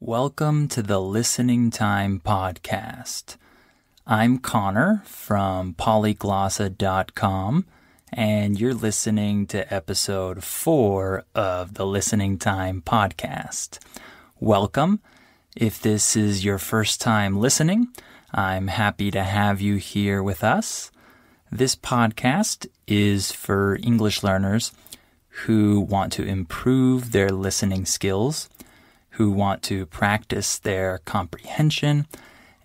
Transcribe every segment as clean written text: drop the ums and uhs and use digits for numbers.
Welcome to the Listening Time Podcast. I'm Connor from polyglossa.com, and you're listening to episode 4 of the Listening Time Podcast. Welcome. If this is your first time listening, I'm happy to have you here with us. This podcast is for English learners who want to improve their listening skills, who want to practice their comprehension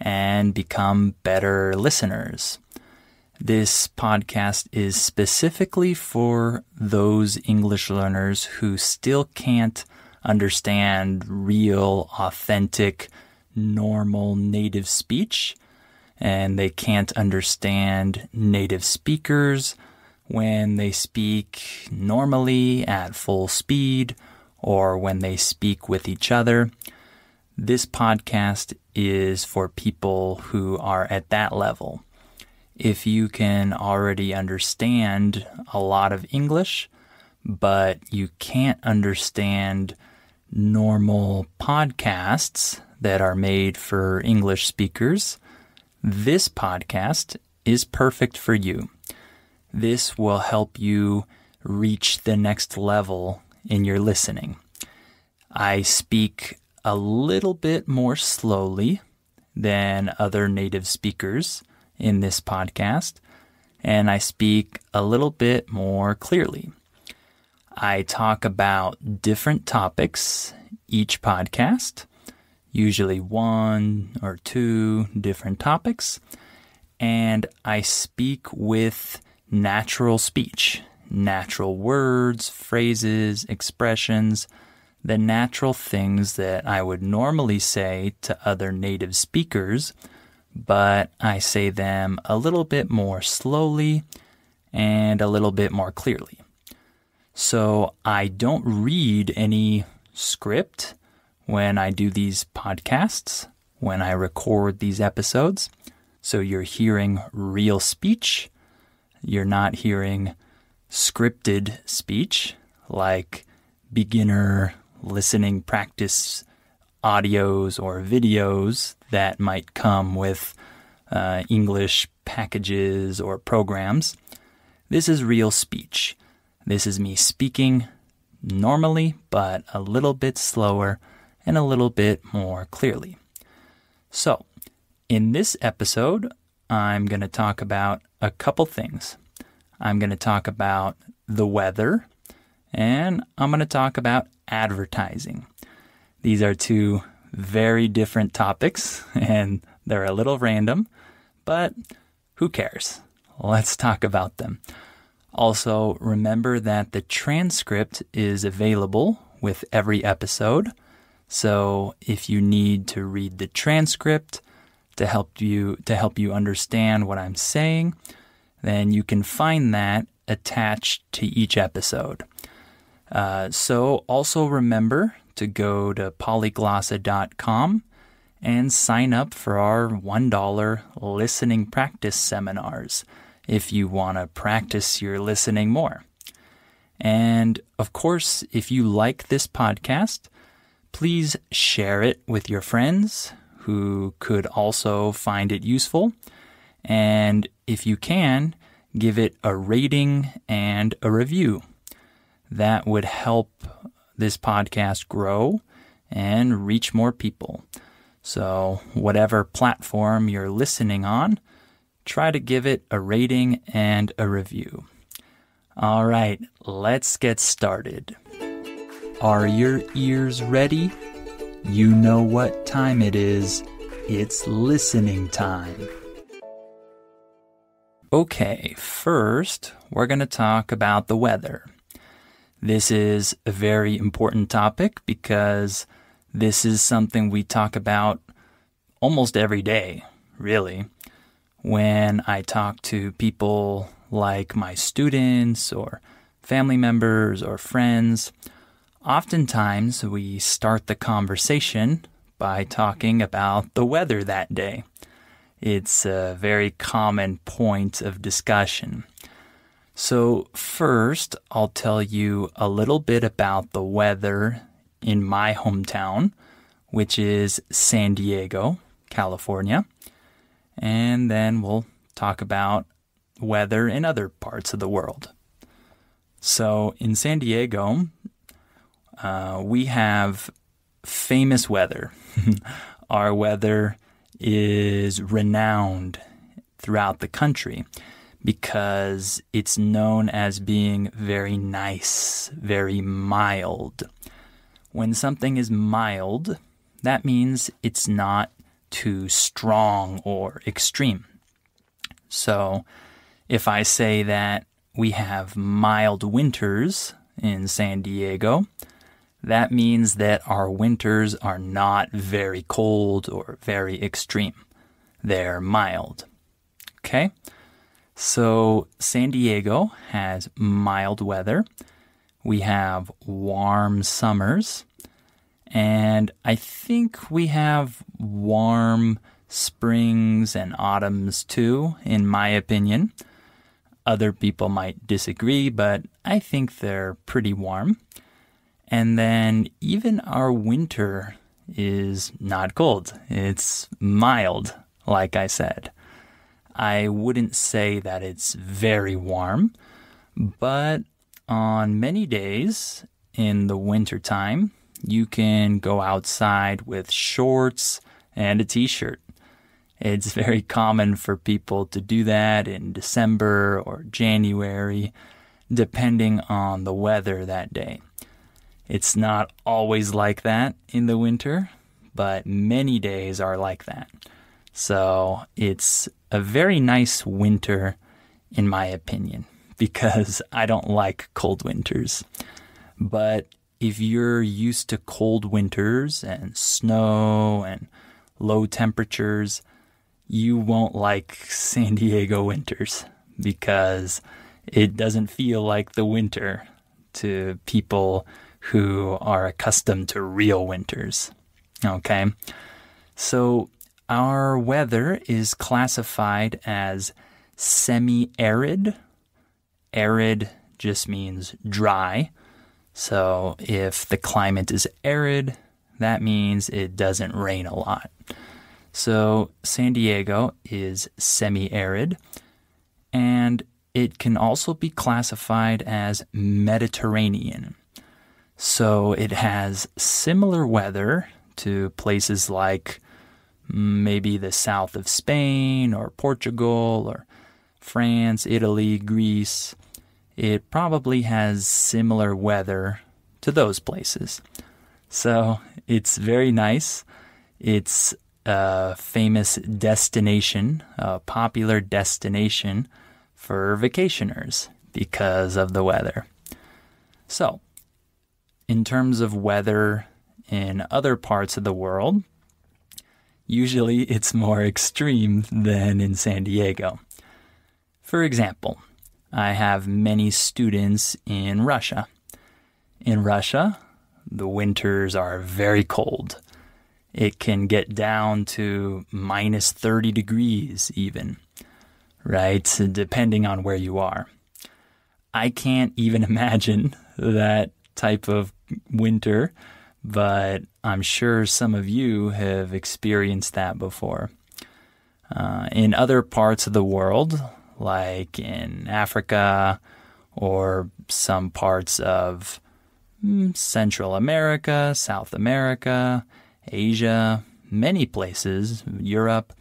and become better listeners. This podcast is specifically for those English learners who still can't understand real, authentic, normal native speech, and they can't understand native speakers when they speak normally at full speed or when they speak with each other. This podcast is for people who are at that level. If you can already understand a lot of English, but you can't understand normal podcasts that are made for English speakers, this podcast is perfect for you. This will help you reach the next level in your listening. I speak a little bit more slowly than other native speakers in this podcast, and I speak a little bit more clearly. I talk about different topics each podcast, usually 1 or 2 different topics, and I speak with natural speech. Natural words, phrases, expressions, the natural things that I would normally say to other native speakers, but I say them a little bit more slowly and a little bit more clearly. So I don't read any script when I do these podcasts, when I record these episodes. So you're hearing real speech. You're not hearing scripted speech like beginner listening practice audios or videos that might come with English packages or programs. This is real speech. This is me speaking normally, but a little bit slower and a little bit more clearly. So, in this episode, I'm going to talk about a couple things. I'm going to talk about the weather, and I'm going to talk about advertising. These are 2 very different topics, and they're a little random, but who cares? Let's talk about them. Also, remember that the transcript is available with every episode, so if you need to read the transcript to help you understand what I'm saying, then you can find that attached to each episode. So also remember to go to polyglossa.com and sign up for our $1 listening practice seminars if you want to practice your listening more. And of course, if you like this podcast, please share it with your friends who could also find it useful. And if you can, give it a rating and a review. That would help this podcast grow and reach more people. So whatever platform you're listening on, try to give it a rating and a review. All right, let's get started. Are your ears ready? You know what time it is. It's listening time. Okay, first, we're going to talk about the weather. This is a very important topic because this is something we talk about almost every day, really. When I talk to people like my students or family members or friends, oftentimes we start the conversation by talking about the weather that day. It's a very common point of discussion. So first, I'll tell you a little bit about the weather in my hometown, which is San Diego, California. And then we'll talk about weather in other parts of the world. So in San Diego, we have famous weather. Our weather is renowned throughout the country because it's known as being very nice, very mild. When something is mild, that means it's not too strong or extreme. So if I say that we have mild winters in San Diego, that means that our winters are not very cold or very extreme. They're mild. Okay? So San Diego has mild weather. We have warm summers. And I think we have warm springs and autumns too, in my opinion. Other people might disagree, but I think they're pretty warm. And then even our winter is not cold. It's mild, like I said. I wouldn't say that it's very warm, but on many days in the wintertime, you can go outside with shorts and a t-shirt. It's very common for people to do that in December or January, depending on the weather that day. It's not always like that in the winter, but many days are like that. So it's a very nice winter, in my opinion, because I don't like cold winters. But if you're used to cold winters and snow and low temperatures, you won't like San Diego winters because it doesn't feel like the winter to people who are accustomed to real winters. Okay? So our weather is classified as semi-arid. Arid just means dry. So if the climate is arid, that means it doesn't rain a lot. So San Diego is semi-arid, and it can also be classified as Mediterranean. So it has similar weather to places like maybe the south of Spain or Portugal or France, Italy, Greece. It probably has similar weather to those places. So it's very nice. It's a famous destination, a popular destination for vacationers because of the weather. So, in terms of weather in other parts of the world, usually it's more extreme than in San Diego. For example, I have many students in Russia. In Russia, the winters are very cold. It can get down to minus 30 degrees even, right? Depending on where you are. I can't even imagine that type of winter, but I'm sure some of you have experienced that before. In other parts of the world, like in Africa or some parts of Central America, South America, Asia, many places, Europe,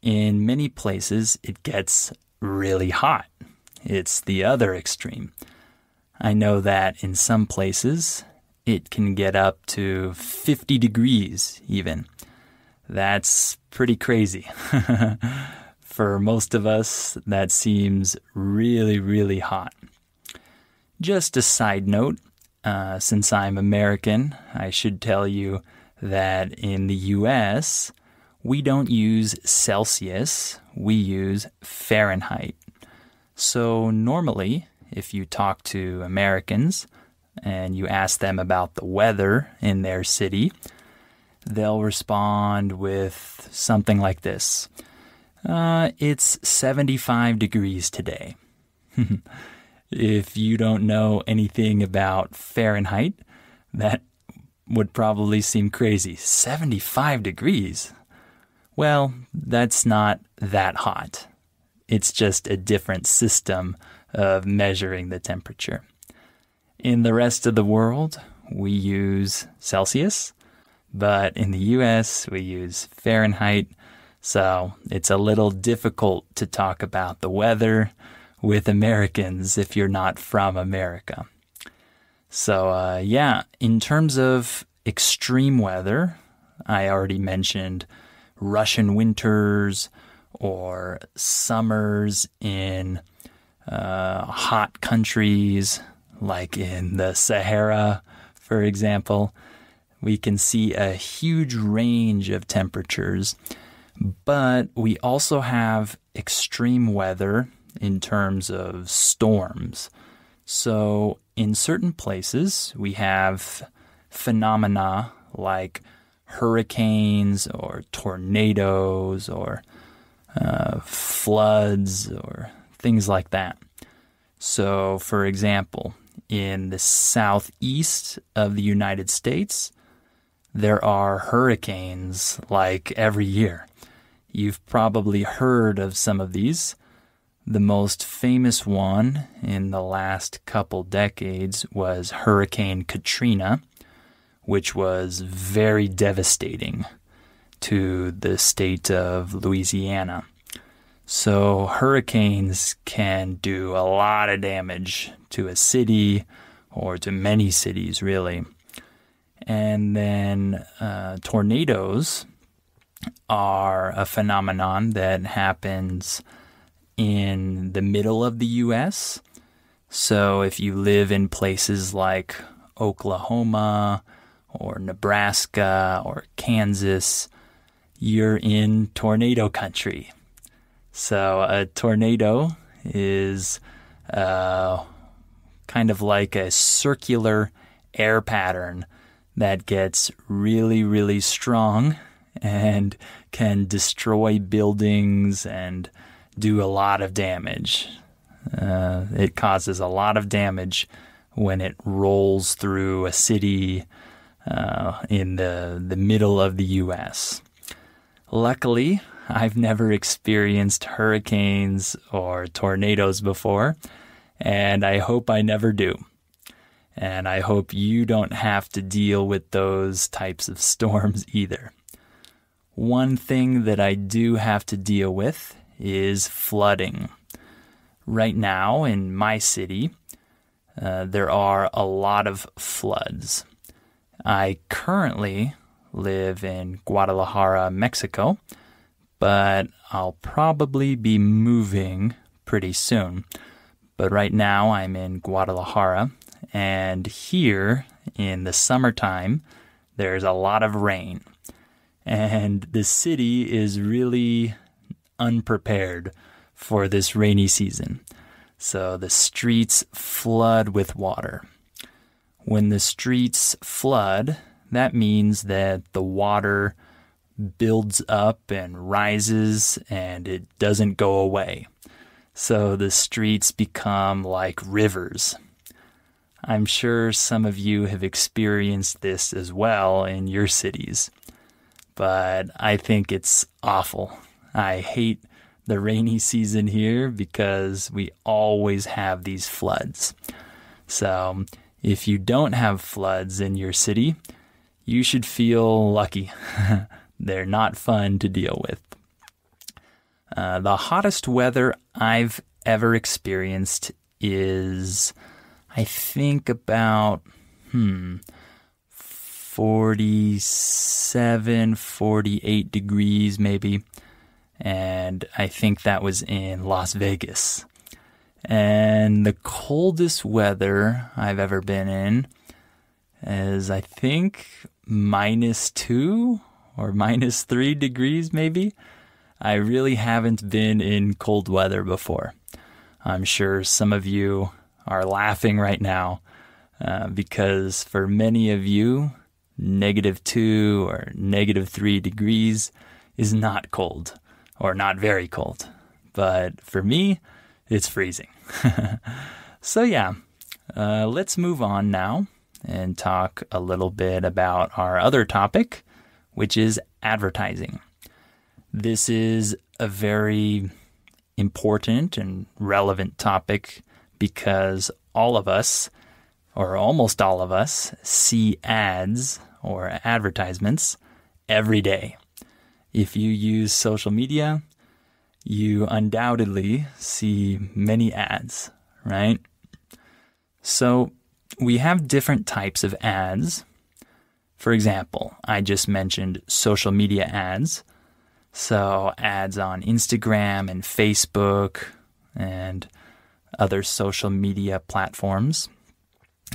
in many places it gets really hot. It's the other extreme. I know that in some places it can get up to 50 degrees even. That's pretty crazy. For most of us, that seems really, really hot. Just a side note, since I'm American, I should tell you that in the U.S., we don't use Celsius, we use Fahrenheit. So normally, if you talk to Americans and you ask them about the weather in their city, they'll respond with something like this. It's 75 degrees today. If you don't know anything about Fahrenheit, that would probably seem crazy. 75 degrees? Well, that's not that hot. It's just a different system of measuring the temperature. In the rest of the world, we use Celsius, but in the US, we use Fahrenheit, so it's a little difficult to talk about the weather with Americans if you're not from America. So, in terms of extreme weather, I already mentioned Russian winters or summers in hot countries like in the Sahara, for example. We can see a huge range of temperatures, but we also have extreme weather in terms of storms. So in certain places, we have phenomena like hurricanes or tornadoes or floods or things like that. So, for example, in the southeast of the United States, there are hurricanes like every year. You've probably heard of some of these. The most famous one in the last couple decades was Hurricane Katrina, which was very devastating to the state of Louisiana. So hurricanes can do a lot of damage to a city or to many cities, really. And then tornadoes are a phenomenon that happens in the middle of the U.S. So if you live in places like Oklahoma or Nebraska or Kansas, you're in tornado country. So a tornado is kind of like a circular air pattern that gets really, really strong and can destroy buildings and do a lot of damage. It causes a lot of damage when it rolls through a city in the middle of the U.S. Luckily, I've never experienced hurricanes or tornadoes before, and I hope I never do. And I hope you don't have to deal with those types of storms either. One thing that I do have to deal with is flooding. Right now in my city, there are a lot of floods. I currently live in Guadalajara, Mexico, but I'll probably be moving pretty soon. But right now I'm in Guadalajara, and here in the summertime, there's a lot of rain. And the city is really unprepared for this rainy season. So the streets flood with water. When the streets flood, that means that the water builds up and rises and it doesn't go away. So the streets become like rivers. I'm sure some of you have experienced this as well in your cities, but I think it's awful. I hate the rainy season here because we always have these floods. So if you don't have floods in your city, you should feel lucky. They're not fun to deal with. The hottest weather I've ever experienced is, I think, about 47, 48 degrees maybe. And I think that was in Las Vegas. And the coldest weather I've ever been in is, I think, -2 or -3 degrees maybe. I really haven't been in cold weather before. I'm sure some of you are laughing right now because for many of you, -2 or -3 degrees is not cold or not very cold. But for me, it's freezing. So let's move on now and talk a little bit about our other topic, which is advertising. This is a very important and relevant topic because all of us, or almost all of us, see ads or advertisements every day. If you use social media, you undoubtedly see many ads, right? So we have different types of ads. For example, I just mentioned social media ads. So ads on Instagram and Facebook and other social media platforms.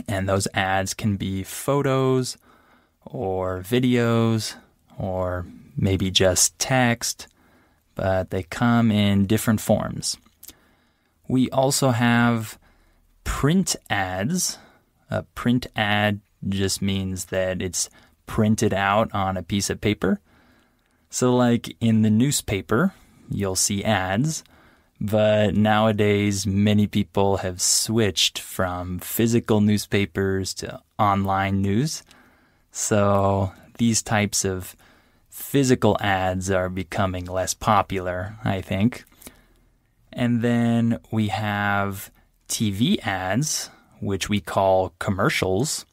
And those ads can be photos or videos or maybe just text, but they come in different forms. We also have print ads. A print ad just means that it's printed out on a piece of paper. So like in the newspaper, you'll see ads, but nowadays many people have switched from physical newspapers to online news. So these types of physical ads are becoming less popular, I think. And then we have TV ads, which we call commercials.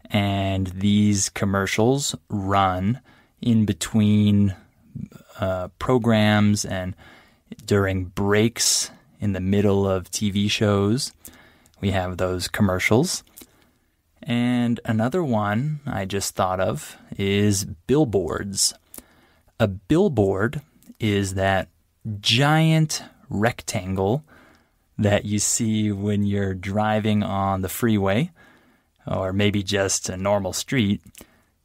And these commercials run in between programs and during breaks in the middle of TV shows. We have those commercials. And another one I just thought of is billboards. A billboard is that giant rectangle that you see when you're driving on the freeway or maybe just a normal street.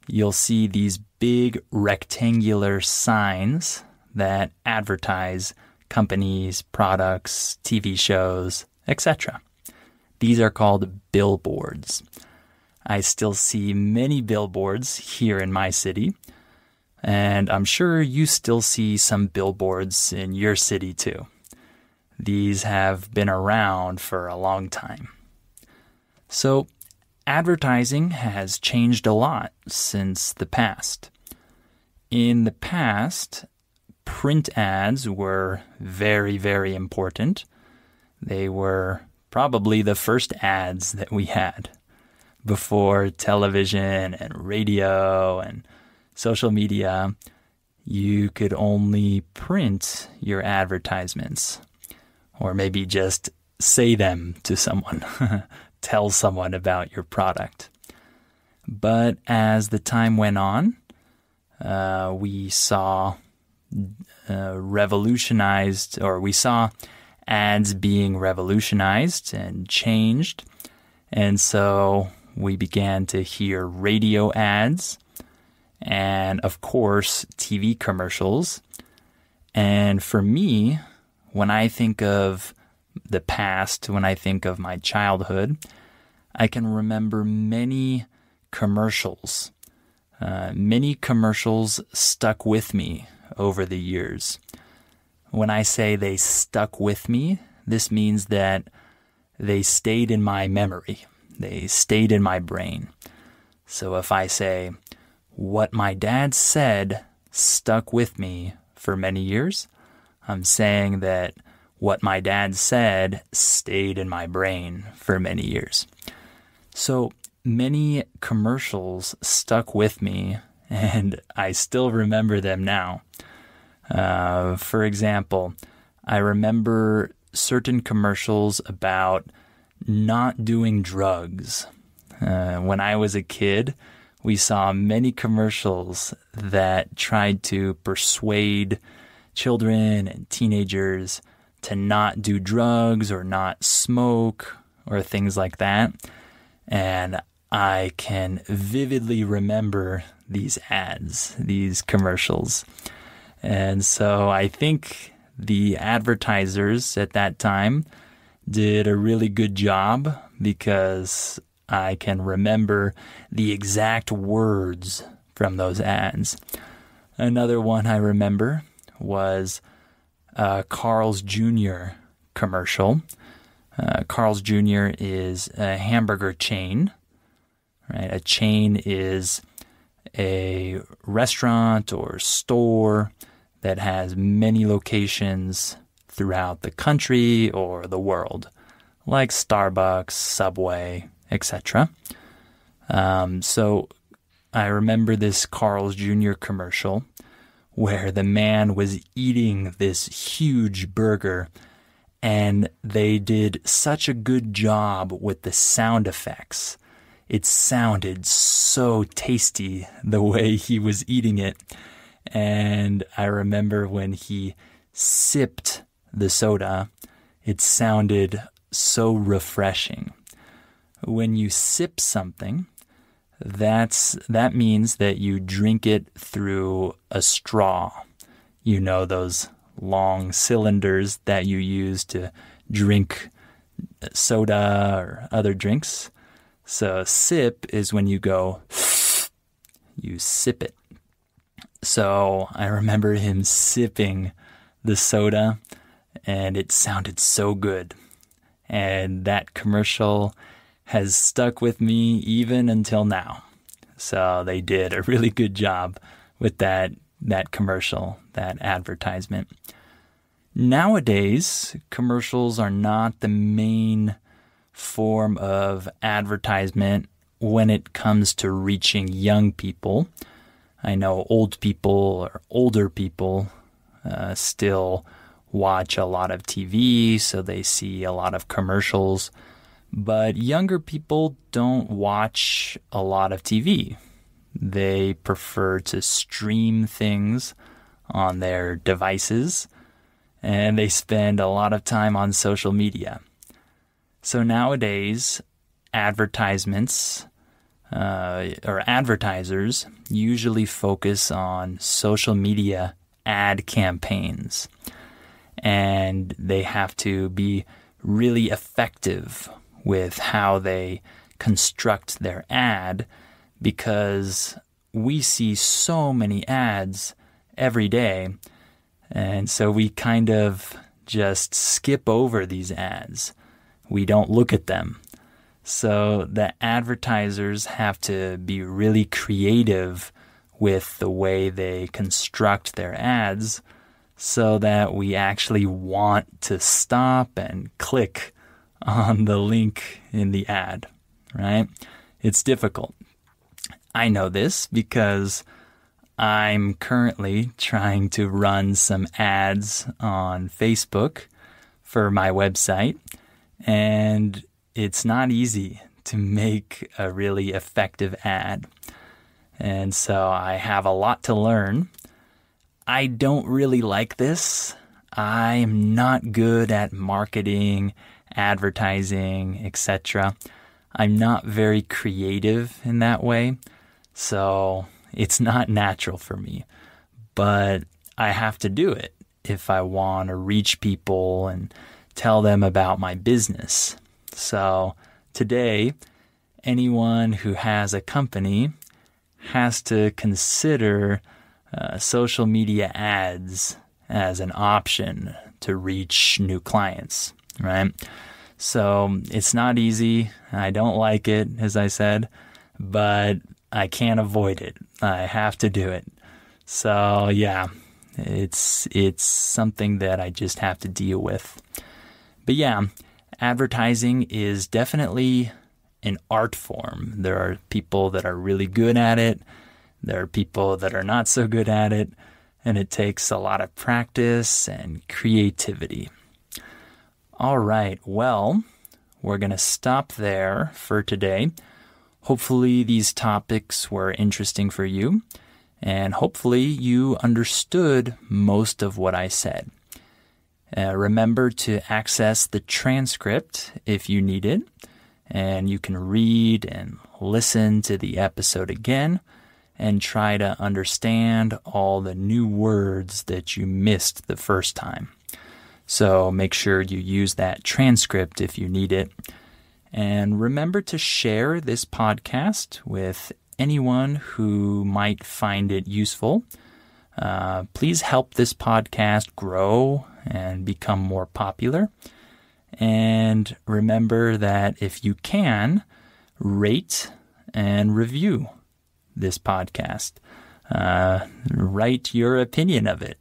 You'll see these big rectangular signs that advertise companies, products, TV shows, etc. These are called billboards. I still see many billboards here in my city, and I'm sure you still see some billboards in your city too. These have been around for a long time. So, advertising has changed a lot since the past. In the past, print ads were very, very important. They were probably the first ads that we had before television and radio and social media. You could only print your advertisements or maybe just say them to someone. Tell someone about your product. But as the time went on, we saw we saw ads being revolutionized and changed. And so we began to hear radio ads and, of course, TV commercials. And for me, when I think of the past, when I think of my childhood, I can remember many commercials. Many commercials stuck with me over the years. When I say they stuck with me, this means that they stayed in my memory. They stayed in my brain. So if I say, what my dad said stuck with me for many years, I'm saying that what my dad said stayed in my brain for many years. So many commercials stuck with me, and I still remember them now. For example, I remember certain commercials about not doing drugs. When I was a kid, we saw many commercials that tried to persuade children and teenagers to not do drugs or not smoke or things like that. And I can vividly remember these ads, these commercials. And so I think the advertisers at that time did a really good job because I can remember the exact words from those ads. Another one I remember was Carl's Jr. commercial. Carl's Jr. is a hamburger chain, right? A chain is a restaurant or store that has many locations throughout the country or the world, like Starbucks, Subway, etc. So I remember this Carl's Jr. commercial where the man was eating this huge burger, and they did such a good job with the sound effects. It sounded so tasty the way he was eating it. And I remember when he sipped the soda, it sounded so refreshing. When you sip something, that means that you drink it through a straw. You know, those long cylinders that you use to drink soda or other drinks. So sip is when you go, you sip it. So I remember him sipping the soda, and it sounded so good. And that commercial has stuck with me even until now. So they did a really good job with that commercial, that advertisement. Nowadays, commercials are not the main form of advertisement when it comes to reaching young people. I know old people or older people still watch a lot of TV, so they see a lot of commercials. But younger people don't watch a lot of TV. They prefer to stream things on their devices, and they spend a lot of time on social media. So nowadays, advertisements or advertisers usually focus on social media ad campaigns, and they have to be really effective with how they construct their ad, because we see so many ads every day, and so we kind of just skip over these ads. We don't look at them. So the advertisers have to be really creative with the way they construct their ads so that we actually want to stop and click on the link in the ad, right? It's difficult. I know this because I'm currently trying to run some ads on Facebook for my website, and it's not easy to make a really effective ad. And so I have a lot to learn. I don't really like this. I'm not good at marketing, advertising, etc. I'm not very creative in that way, so it's not natural for me. But I have to do it if I want to reach people and tell them about my business. So today, anyone who has a company has to consider social media ads as an option to reach new clients, right? So it's not easy. I don't like it, as I said, but I can't avoid it. I have to do it. So yeah, it's something that I just have to deal with. But yeah, advertising is definitely an art form. There are people that are really good at it. There are people that are not so good at it. And it takes a lot of practice and creativity. All right, well, we're going to stop there for today. Hopefully these topics were interesting for you, and hopefully you understood most of what I said. Remember to access the transcript if you need it, and you can read and listen to the episode again and try to understand all the new words that you missed the first time. So make sure you use that transcript if you need it. And remember to share this podcast with anyone who might find it useful. Please help this podcast grow and become more popular. And remember that if you can, rate and review this podcast. Write your opinion of it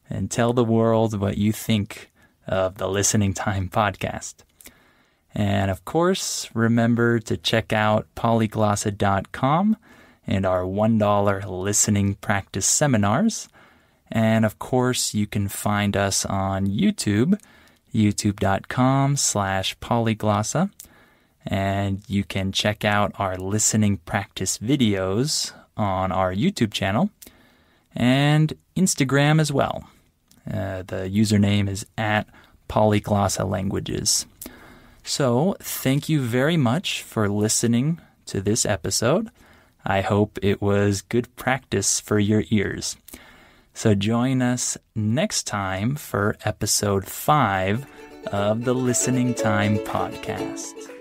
and tell the world what you think of the Listening Time podcast. And of course, remember to check out polyglossa.com and our $1 listening practice seminars. And of course, you can find us on YouTube, youtube.com/polyglossa. And you can check out our listening practice videos on our YouTube channel and Instagram as well. The username is @polyglossa_languages. So thank you very much for listening to this episode. I hope it was good practice for your ears. So join us next time for episode 5 of the Listening Time podcast.